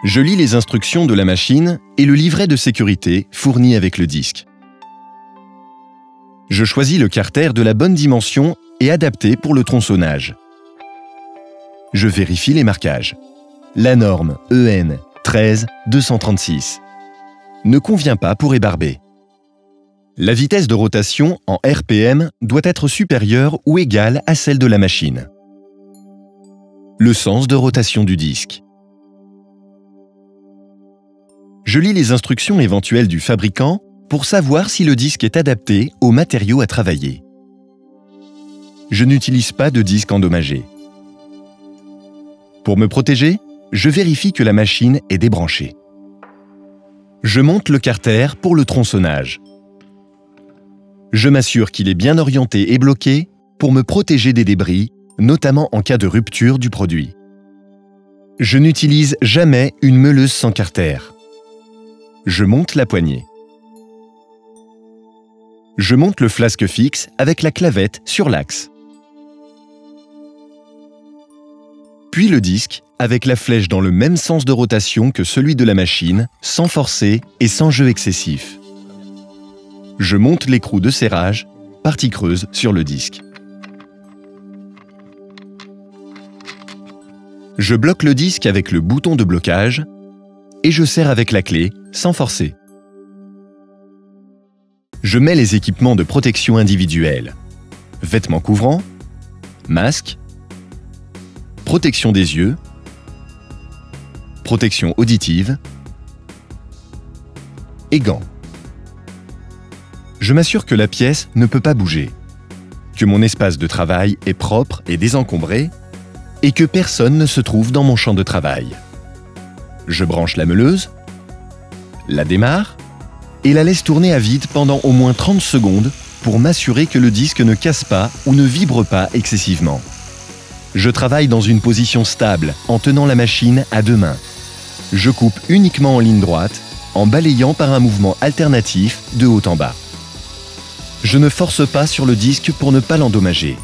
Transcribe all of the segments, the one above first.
Je lis les instructions de la machine et le livret de sécurité fourni avec le disque. Je choisis le carter de la bonne dimension et adapté pour le tronçonnage. Je vérifie les marquages. La norme EN 13236 ne convient pas pour ébarber. La vitesse de rotation en RPM doit être supérieure ou égale à celle de la machine. Le sens de rotation du disque. Je lis les instructions éventuelles du fabricant pour savoir si le disque est adapté aux matériaux à travailler. Je n'utilise pas de disque endommagé. Pour me protéger, je vérifie que la machine est débranchée. Je monte le carter pour le tronçonnage. Je m'assure qu'il est bien orienté et bloqué pour me protéger des débris, notamment en cas de rupture du produit. Je n'utilise jamais une meuleuse sans carter. Je monte la poignée. Je monte le flasque fixe avec la clavette sur l'axe. Puis le disque avec la flèche dans le même sens de rotation que celui de la machine, sans forcer et sans jeu excessif. Je monte l'écrou de serrage, partie creuse sur le disque. Je bloque le disque avec le bouton de blocage et je serre avec la clé, sans forcer. Je mets les équipements de protection individuelle. Vêtements couvrants, masque, protection des yeux, protection auditive et gants. Je m'assure que la pièce ne peut pas bouger, que mon espace de travail est propre et désencombré et que personne ne se trouve dans mon champ de travail. Je branche la meuleuse, la démarre et la laisse tourner à vide pendant au moins 30 secondes pour m'assurer que le disque ne casse pas ou ne vibre pas excessivement. Je travaille dans une position stable en tenant la machine à deux mains. Je coupe uniquement en ligne droite en balayant par un mouvement alternatif de haut en bas. Je ne force pas sur le disque pour ne pas l'endommager.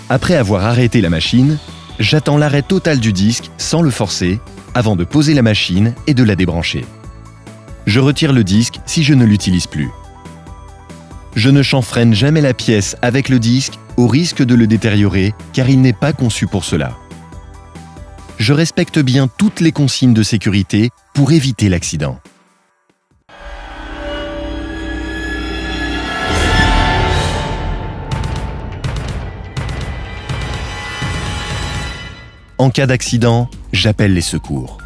Après avoir arrêté la machine, j'attends l'arrêt total du disque sans le forcer avant de poser la machine et de la débrancher. Je retire le disque si je ne l'utilise plus. Je ne chanfreine jamais la pièce avec le disque au risque de le détériorer car il n'est pas conçu pour cela. Je respecte bien toutes les consignes de sécurité pour éviter l'accident. En cas d'accident, j'appelle les secours.